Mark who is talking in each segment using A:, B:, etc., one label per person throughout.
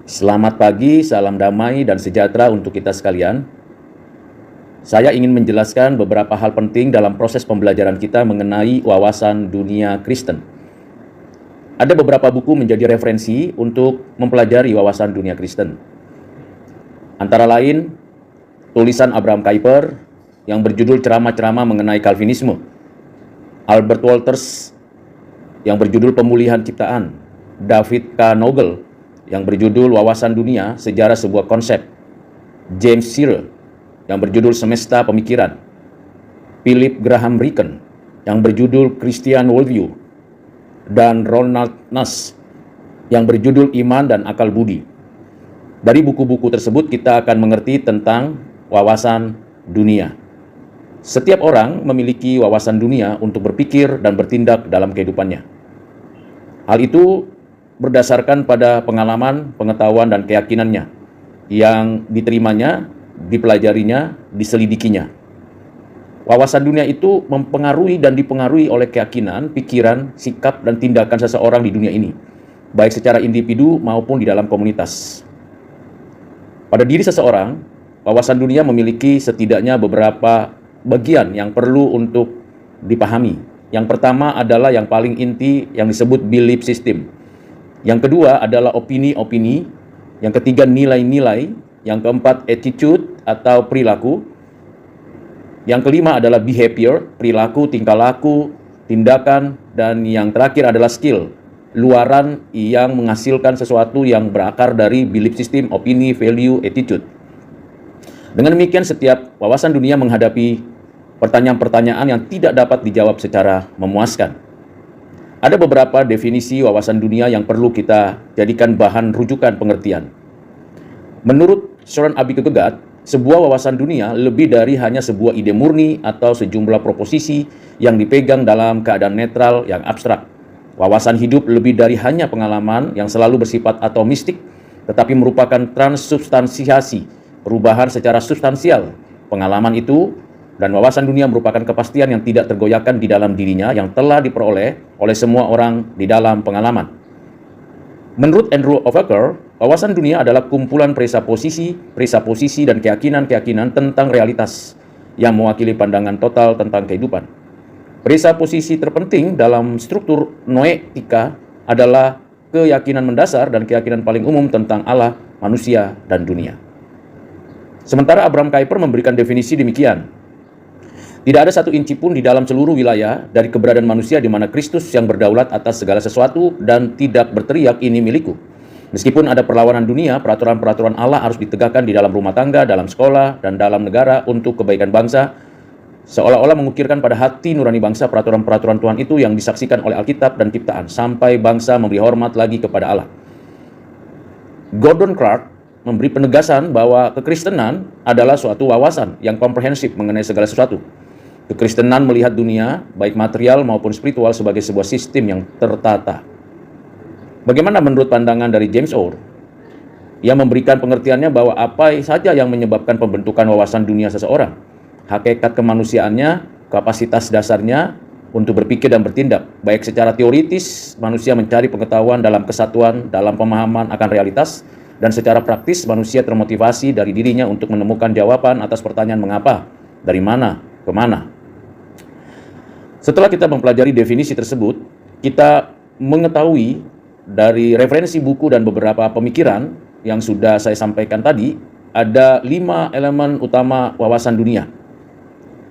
A: Selamat pagi, salam damai dan sejahtera untuk kita sekalian. Saya ingin menjelaskan beberapa hal penting dalam proses pembelajaran kita mengenai wawasan dunia Kristen. Ada beberapa buku menjadi referensi untuk mempelajari wawasan dunia Kristen. Antara lain, tulisan Abraham Kuyper yang berjudul Ceramah-ceramah mengenai Calvinisme, Albert Wolters yang berjudul Pemulihan Ciptaan, David K. Nagel yang berjudul Wawasan Dunia, Sejarah Sebuah Konsep, James Searle yang berjudul Semesta Pemikiran, Philip Graham Ricken yang berjudul Christian Worldview, dan Ronald Nash yang berjudul Iman dan Akal Budi. Dari buku-buku tersebut kita akan mengerti tentang wawasan dunia. Setiap orang memiliki wawasan dunia untuk berpikir dan bertindak dalam kehidupannya. Hal itu berdasarkan pada pengalaman, pengetahuan, dan keyakinannya yang diterimanya, dipelajarinya, diselidikinya. Wawasan dunia itu mempengaruhi dan dipengaruhi oleh keyakinan, pikiran, sikap, dan tindakan seseorang di dunia ini, baik secara individu maupun di dalam komunitas. Pada diri seseorang, wawasan dunia memiliki setidaknya beberapa bagian yang perlu untuk dipahami. Yang pertama adalah yang paling inti yang disebut belief system. Yang kedua adalah opini-opini, yang ketiga nilai-nilai, yang keempat attitude atau perilaku, yang kelima adalah behavior, perilaku, tingkah laku, tindakan, dan yang terakhir adalah skill, luaran yang menghasilkan sesuatu yang berakar dari belief system, opini, value, attitude. Dengan demikian setiap wawasan dunia menghadapi pertanyaan-pertanyaan yang tidak dapat dijawab secara memuaskan. Ada beberapa definisi wawasan dunia yang perlu kita jadikan bahan rujukan pengertian. Menurut Søren Kierkegaard, sebuah wawasan dunia lebih dari hanya sebuah ide murni atau sejumlah proposisi yang dipegang dalam keadaan netral yang abstrak. Wawasan hidup lebih dari hanya pengalaman yang selalu bersifat atomistik, tetapi merupakan transubstansiasi, perubahan secara substansial. Pengalaman itu dan wawasan dunia merupakan kepastian yang tidak tergoyahkan di dalam dirinya yang telah diperoleh oleh semua orang di dalam pengalaman. Menurut Andrew Overker, wawasan dunia adalah kumpulan presaposisi, dan keyakinan-keyakinan tentang realitas yang mewakili pandangan total tentang kehidupan. Presaposisi terpenting dalam struktur noetika adalah keyakinan mendasar dan keyakinan paling umum tentang Allah, manusia, dan dunia. Sementara Abraham Kuyper memberikan definisi demikian: tidak ada satu inci pun di dalam seluruh wilayah dari keberadaan manusia di mana Kristus yang berdaulat atas segala sesuatu dan tidak berteriak ini milikku. Meskipun ada perlawanan dunia, peraturan-peraturan Allah harus ditegakkan di dalam rumah tangga, dalam sekolah, dan dalam negara untuk kebaikan bangsa, seolah-olah mengukirkan pada hati nurani bangsa peraturan-peraturan Tuhan itu yang disaksikan oleh Alkitab dan ciptaan, sampai bangsa memberi hormat lagi kepada Allah. Gordon Clark memberi penegasan bahwa kekristenan adalah suatu wawasan yang komprehensif mengenai segala sesuatu. Kekristenan melihat dunia, baik material maupun spiritual, sebagai sebuah sistem yang tertata. Bagaimana menurut pandangan dari James Orr? Ia memberikan pengertiannya bahwa apa saja yang menyebabkan pembentukan wawasan dunia seseorang, hakikat kemanusiaannya, kapasitas dasarnya untuk berpikir dan bertindak, baik secara teoritis, manusia mencari pengetahuan dalam kesatuan, dalam pemahaman akan realitas, dan secara praktis, manusia termotivasi dari dirinya untuk menemukan jawaban atas pertanyaan mengapa, dari mana, kemana. Setelah kita mempelajari definisi tersebut, kita mengetahui dari referensi buku dan beberapa pemikiran yang sudah saya sampaikan tadi, ada 5 elemen utama wawasan dunia.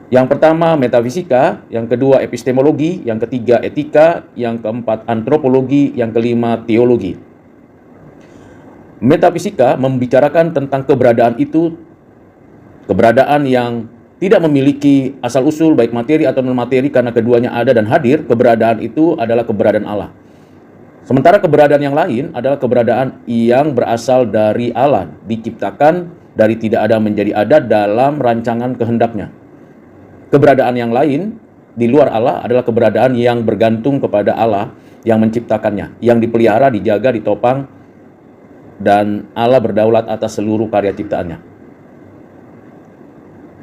A: Yang pertama metafisika, yang kedua epistemologi, yang ketiga etika, yang keempat antropologi, yang kelima teologi. Metafisika membicarakan tentang keberadaan itu, keberadaan yang tidak memiliki asal-usul baik materi atau non-materi karena keduanya ada dan hadir. Keberadaan itu adalah keberadaan Allah. Sementara keberadaan yang lain adalah keberadaan yang berasal dari Allah, diciptakan dari tidak ada menjadi ada dalam rancangan kehendaknya. Keberadaan yang lain di luar Allah adalah keberadaan yang bergantung kepada Allah yang menciptakannya, yang dipelihara, dijaga, ditopang, dan Allah berdaulat atas seluruh karya ciptaannya.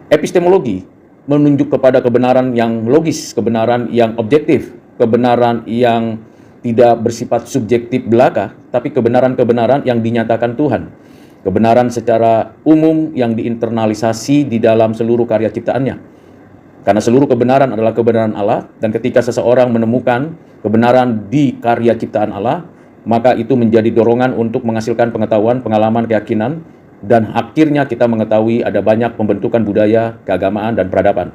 A: Epistemologi menunjuk kepada kebenaran yang logis, kebenaran yang objektif, kebenaran yang tidak bersifat subjektif belaka, tapi kebenaran-kebenaran yang dinyatakan Tuhan. Kebenaran secara umum yang diinternalisasi di dalam seluruh karya ciptaannya. Karena seluruh kebenaran adalah kebenaran Allah, dan ketika seseorang menemukan kebenaran di karya ciptaan Allah, maka itu menjadi dorongan untuk menghasilkan pengetahuan, pengalaman, keyakinan, dan akhirnya kita mengetahui ada banyak pembentukan budaya, keagamaan, dan peradaban.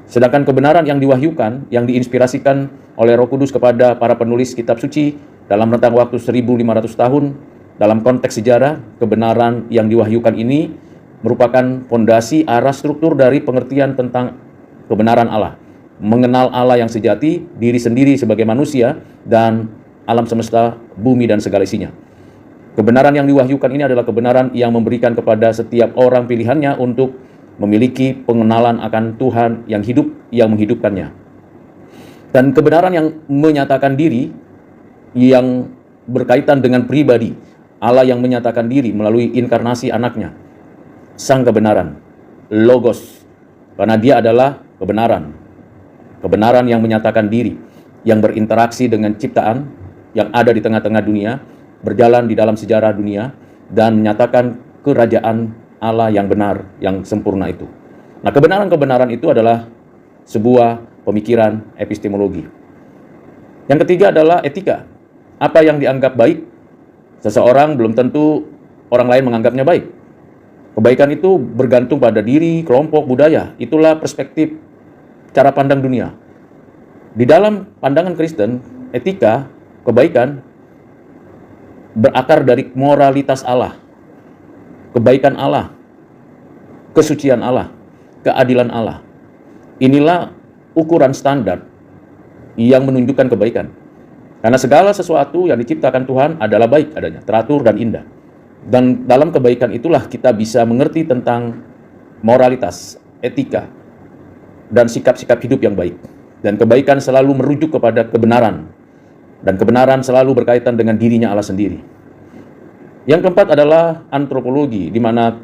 A: Sedangkan kebenaran yang diwahyukan, yang diinspirasikan oleh Roh Kudus kepada para penulis kitab suci dalam rentang waktu 1500 tahun, dalam konteks sejarah, kebenaran yang diwahyukan ini merupakan fondasi arah struktur dari pengertian tentang kebenaran Allah. Mengenal Allah yang sejati, diri sendiri sebagai manusia, dan alam semesta, bumi, dan segala isinya. Kebenaran yang diwahyukan ini adalah kebenaran yang memberikan kepada setiap orang pilihannya untuk memiliki pengenalan akan Tuhan yang hidup, yang menghidupkannya. Dan kebenaran yang menyatakan diri, yang berkaitan dengan pribadi, Allah yang menyatakan diri melalui inkarnasi anaknya, sang kebenaran, Logos, karena dia adalah kebenaran. Kebenaran yang menyatakan diri, yang berinteraksi dengan ciptaan, yang ada di tengah-tengah dunia, berjalan di dalam sejarah dunia, dan menyatakan kerajaan Allah yang benar, yang sempurna itu. Nah, kebenaran-kebenaran itu adalah sebuah pemikiran epistemologi. Yang ketiga adalah etika. Apa yang dianggap baik, seseorang belum tentu orang lain menganggapnya baik. Kebaikan itu bergantung pada diri, kelompok, budaya. Itulah perspektif cara pandang dunia. Di dalam pandangan Kristen, etika, kebaikan berakar dari moralitas Allah, kebaikan Allah, kesucian Allah, keadilan Allah. Inilah ukuran standar yang menunjukkan kebaikan. Karena segala sesuatu yang diciptakan Tuhan adalah baik adanya, teratur dan indah. Dan dalam kebaikan itulah kita bisa mengerti tentang moralitas, etika, dan sikap-sikap hidup yang baik. Dan kebaikan selalu merujuk kepada kebenaran. Dan kebenaran selalu berkaitan dengan dirinya Allah sendiri. Yang keempat adalah antropologi, di mana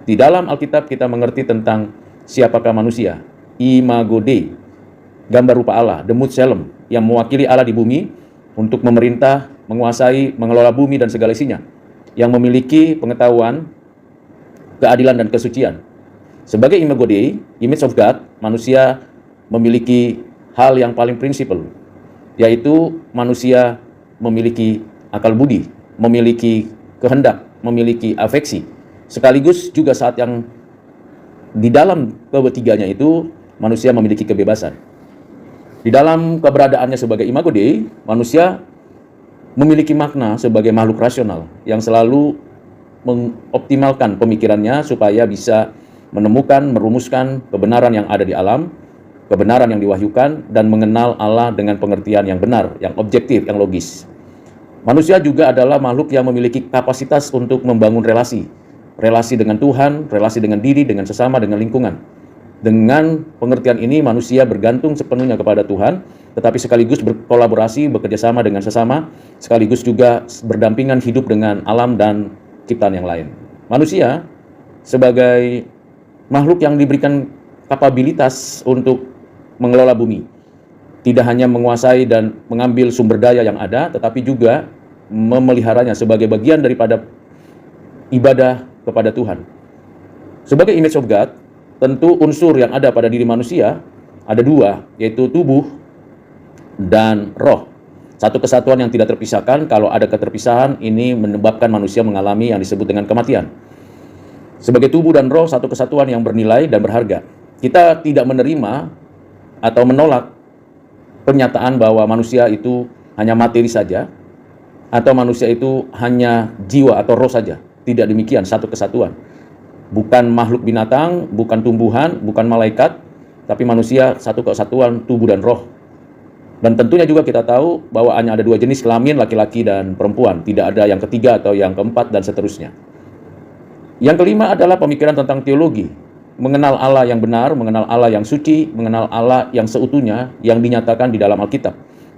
A: di dalam Alkitab kita mengerti tentang siapakah manusia. Imago Dei, gambar rupa Allah, the Mutselem, yang mewakili Allah di bumi untuk memerintah, menguasai, mengelola bumi dan segala isinya, yang memiliki pengetahuan, keadilan, dan kesucian. Sebagai Imago Dei, image of God, manusia memiliki hal yang paling prinsipal, yaitu manusia memiliki akal budi, memiliki kehendak, memiliki afeksi. Sekaligus juga saat yang di dalam ketiganya itu, manusia memiliki kebebasan. Di dalam keberadaannya sebagai Imago Dei, manusia memiliki makna sebagai makhluk rasional yang selalu mengoptimalkan pemikirannya supaya bisa menemukan, merumuskan kebenaran yang ada di alam, kebenaran yang diwahyukan, dan mengenal Allah dengan pengertian yang benar, yang objektif, yang logis. Manusia juga adalah makhluk yang memiliki kapasitas untuk membangun relasi dengan Tuhan, relasi dengan diri, dengan sesama, dengan lingkungan. Dengan pengertian ini, manusia bergantung sepenuhnya kepada Tuhan, tetapi sekaligus berkolaborasi, bekerjasama dengan sesama, sekaligus juga berdampingan hidup dengan alam dan ciptaan yang lain. Manusia sebagai makhluk yang diberikan kapabilitas untuk mengelola bumi, tidak hanya menguasai dan mengambil sumber daya yang ada, tetapi juga memeliharanya sebagai bagian daripada ibadah kepada Tuhan. Sebagai image of God, tentu unsur yang ada pada diri manusia ada dua, yaitu tubuh dan roh. Satu kesatuan yang tidak terpisahkan. Kalau ada keterpisahan, ini menyebabkan manusia mengalami yang disebut dengan kematian. Sebagai tubuh dan roh, satu kesatuan yang bernilai dan berharga. Kita tidak menerima atau menolak pernyataan bahwa manusia itu hanya materi saja, atau manusia itu hanya jiwa atau roh saja. Tidak demikian, satu kesatuan. Bukan makhluk binatang, bukan tumbuhan, bukan malaikat, tapi manusia satu kesatuan tubuh dan roh. Dan tentunya juga kita tahu bahwa hanya ada dua jenis kelamin, laki-laki dan perempuan. Tidak ada yang ketiga atau yang keempat dan seterusnya. Yang kelima adalah pemikiran tentang teologi. Mengenal Allah yang benar, mengenal Allah yang suci, mengenal Allah yang seutuhnya, yang dinyatakan di dalam Alkitab.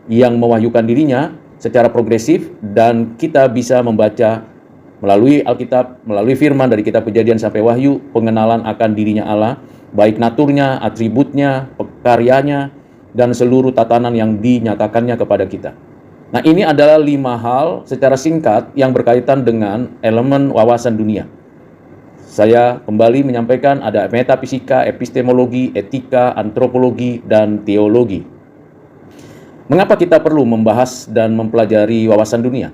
A: Yang mewahyukan dirinya secara progresif, dan kita bisa membaca melalui Alkitab, melalui firman dari kitab Kejadian sampai Wahyu, pengenalan akan dirinya Allah, baik naturnya, atributnya, karyanya, dan seluruh tatanan yang dinyatakannya kepada kita. Nah, ini adalah 5 hal secara singkat yang berkaitan dengan elemen wawasan dunia. Saya kembali menyampaikan ada metafisika, epistemologi, etika, antropologi, dan teologi. Mengapa kita perlu membahas dan mempelajari wawasan dunia?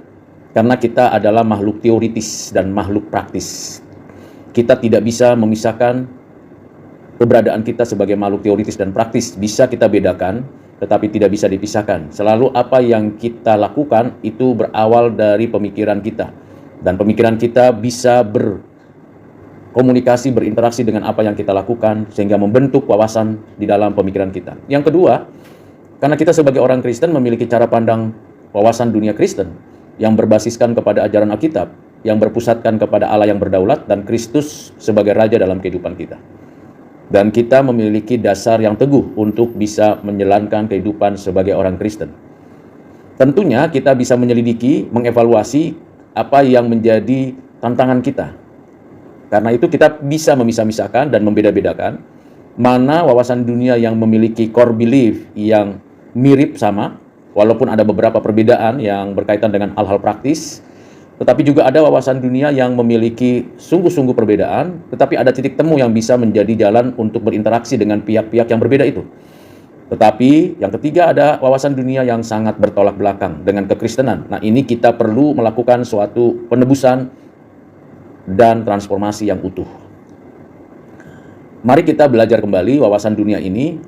A: Karena kita adalah makhluk teoritis dan makhluk praktis. Kita tidak bisa memisahkan keberadaan kita sebagai makhluk teoritis dan praktis. Bisa kita bedakan, tetapi tidak bisa dipisahkan. Selalu apa yang kita lakukan itu berawal dari pemikiran kita. Dan pemikiran kita bisa berkomunikasi, berinteraksi dengan apa yang kita lakukan, sehingga membentuk wawasan di dalam pemikiran kita. Yang kedua, karena kita sebagai orang Kristen memiliki cara pandang wawasan dunia Kristen, yang berbasiskan kepada ajaran Alkitab, yang berpusatkan kepada Allah yang berdaulat, dan Kristus sebagai Raja dalam kehidupan kita. Dan kita memiliki dasar yang teguh untuk bisa menjalankan kehidupan sebagai orang Kristen. Tentunya kita bisa menyelidiki, mengevaluasi apa yang menjadi tantangan kita. Karena itu kita bisa memisah-misahkan dan membeda-bedakan mana wawasan dunia yang memiliki core belief yang mirip sama, walaupun ada beberapa perbedaan yang berkaitan dengan hal-hal praktis, tetapi juga ada wawasan dunia yang memiliki sungguh-sungguh perbedaan, tetapi ada titik temu yang bisa menjadi jalan untuk berinteraksi dengan pihak-pihak yang berbeda itu. Tetapi yang ketiga ada wawasan dunia yang sangat bertolak belakang dengan kekristenan. Nah, ini kita perlu melakukan suatu penebusan dan transformasi yang utuh. Mari kita belajar kembali wawasan dunia ini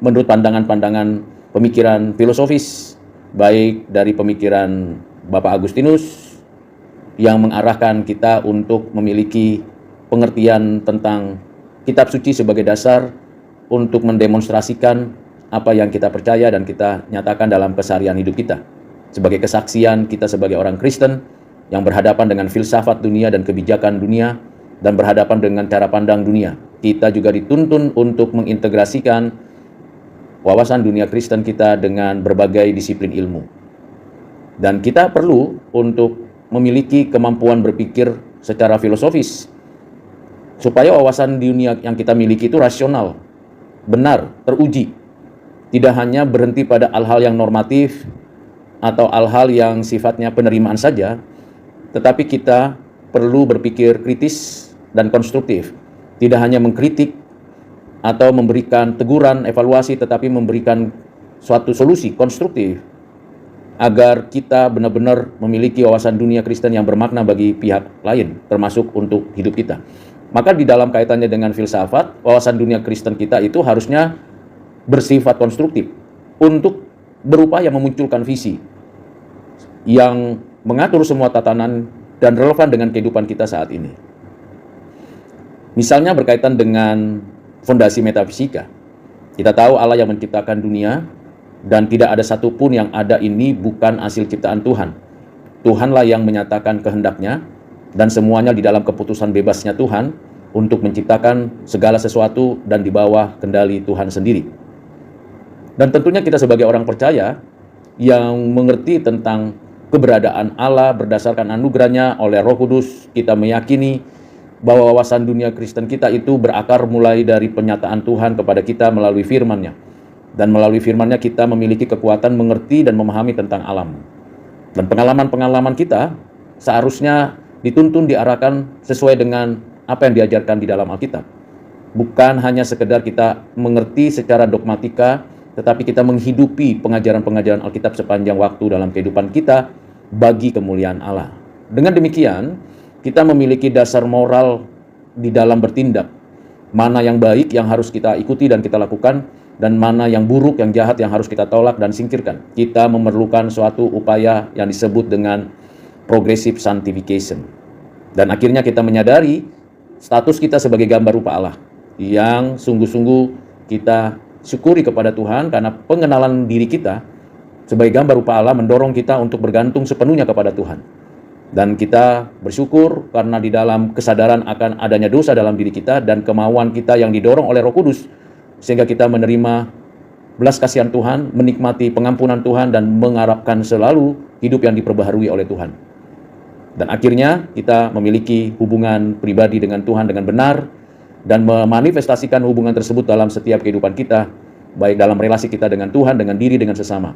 A: menurut pandangan-pandangan pemikiran filosofis, baik dari pemikiran Bapak Agustinus yang mengarahkan kita untuk memiliki pengertian tentang kitab suci sebagai dasar untuk mendemonstrasikan apa yang kita percaya dan kita nyatakan dalam keseharian hidup kita. Sebagai kesaksian kita sebagai orang Kristen yang berhadapan dengan filsafat dunia dan kebijakan dunia dan berhadapan dengan cara pandang dunia. Kita juga dituntun untuk mengintegrasikan wawasan dunia Kristen kita dengan berbagai disiplin ilmu. Dan kita perlu untuk memiliki kemampuan berpikir secara filosofis, supaya wawasan dunia yang kita miliki itu rasional, benar, teruji. Tidak hanya berhenti pada hal-hal yang normatif atau hal-hal yang sifatnya penerimaan saja, tetapi kita perlu berpikir kritis dan konstruktif. Tidak hanya mengkritik atau memberikan teguran, evaluasi, tetapi memberikan suatu solusi konstruktif agar kita benar-benar memiliki wawasan dunia Kristen yang bermakna bagi pihak lain, termasuk untuk hidup kita. Maka di dalam kaitannya dengan filsafat, wawasan dunia Kristen kita itu harusnya bersifat konstruktif untuk berupaya memunculkan visi yang mengatur semua tatanan dan relevan dengan kehidupan kita saat ini. Misalnya berkaitan dengan fondasi metafisika. Kita tahu Allah yang menciptakan dunia dan tidak ada satupun yang ada ini bukan hasil ciptaan Tuhan. Tuhanlah yang menyatakan kehendaknya dan semuanya di dalam keputusan bebasnya Tuhan untuk menciptakan segala sesuatu dan di bawah kendali Tuhan sendiri. Dan tentunya kita sebagai orang percaya yang mengerti tentang keberadaan Allah berdasarkan anugerahnya oleh Roh Kudus, kita meyakini bahwa wawasan dunia Kristen kita itu berakar mulai dari penyataan Tuhan kepada kita melalui firman-Nya. Dan melalui firman-Nya kita memiliki kekuatan mengerti dan memahami tentang alam. Dan pengalaman-pengalaman kita seharusnya dituntun, diarahkan sesuai dengan apa yang diajarkan di dalam Alkitab. Bukan hanya sekedar kita mengerti secara dogmatika, tetapi kita menghidupi pengajaran-pengajaran Alkitab sepanjang waktu dalam kehidupan kita bagi kemuliaan Allah. Dengan demikian, kita memiliki dasar moral di dalam bertindak. Mana yang baik yang harus kita ikuti dan kita lakukan, dan mana yang buruk, yang jahat yang harus kita tolak dan singkirkan. Kita memerlukan suatu upaya yang disebut dengan progressive sanctification. Dan akhirnya kita menyadari status kita sebagai gambar rupa Allah, yang sungguh-sungguh kita syukuri kepada Tuhan karena pengenalan diri kita sebagai gambar rupa Allah mendorong kita untuk bergantung sepenuhnya kepada Tuhan. Dan kita bersyukur karena di dalam kesadaran akan adanya dosa dalam diri kita dan kemauan kita yang didorong oleh Roh Kudus, sehingga kita menerima belas kasihan Tuhan, menikmati pengampunan Tuhan, dan mengharapkan selalu hidup yang diperbaharui oleh Tuhan. Dan akhirnya kita memiliki hubungan pribadi dengan Tuhan dengan benar, dan memanifestasikan hubungan tersebut dalam setiap kehidupan kita, baik dalam relasi kita dengan Tuhan, dengan diri, dengan sesama.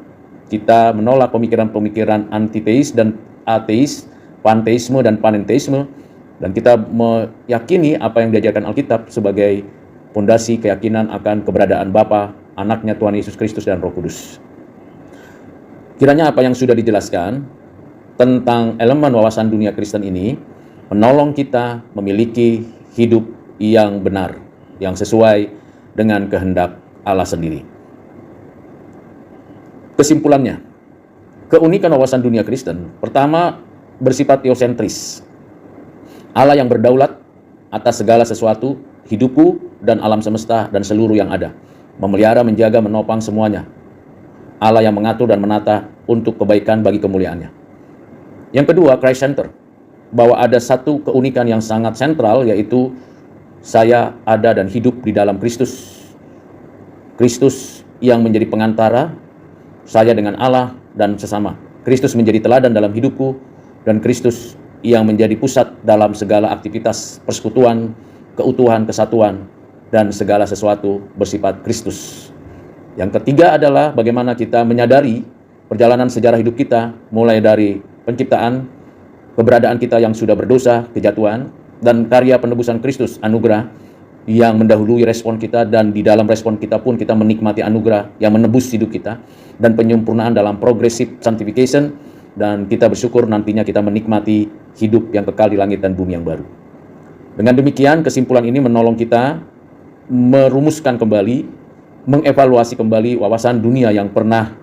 A: Kita menolak pemikiran-pemikiran antiteis dan ateis, panteisme dan panenteisme, dan kita meyakini apa yang diajarkan Alkitab sebagai fondasi keyakinan akan keberadaan Bapa, Anaknya Tuhan Yesus Kristus dan Roh Kudus. Kiranya apa yang sudah dijelaskan tentang elemen wawasan dunia Kristen ini menolong kita memiliki hidup yang benar, yang sesuai dengan kehendak Allah sendiri. Kesimpulannya, keunikan wawasan dunia Kristen pertama bersifat teosentris. Allah yang berdaulat atas segala sesuatu, hidupku dan alam semesta dan seluruh yang ada, memelihara, menjaga, menopang semuanya. Allah yang mengatur dan menata untuk kebaikan bagi kemuliaannya. Yang kedua, Christ Center, bahwa ada satu keunikan yang sangat sentral, yaitu saya ada dan hidup di dalam Kristus. Kristus yang menjadi pengantara saya dengan Allah dan sesama. Kristus menjadi teladan dalam hidupku, dan Kristus yang menjadi pusat dalam segala aktivitas persekutuan, keutuhan, kesatuan, dan segala sesuatu bersifat Kristus. Yang ketiga adalah bagaimana kita menyadari perjalanan sejarah hidup kita, mulai dari penciptaan, keberadaan kita yang sudah berdosa, kejatuhan, dan karya penebusan Kristus, anugerah, yang mendahului respon kita, dan di dalam respon kita pun kita menikmati anugerah yang menebus hidup kita, dan penyempurnaan dalam progressive sanctification, dan kita bersyukur nantinya kita menikmati hidup yang kekal di langit dan bumi yang baru. Dengan demikian, kesimpulan ini menolong kita merumuskan kembali, mengevaluasi kembali wawasan dunia yang pernah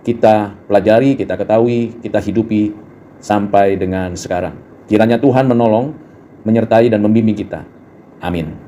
A: kita pelajari, kita ketahui, kita hidupi sampai dengan sekarang. Kiranya Tuhan menolong, menyertai, dan membimbing kita. Amin.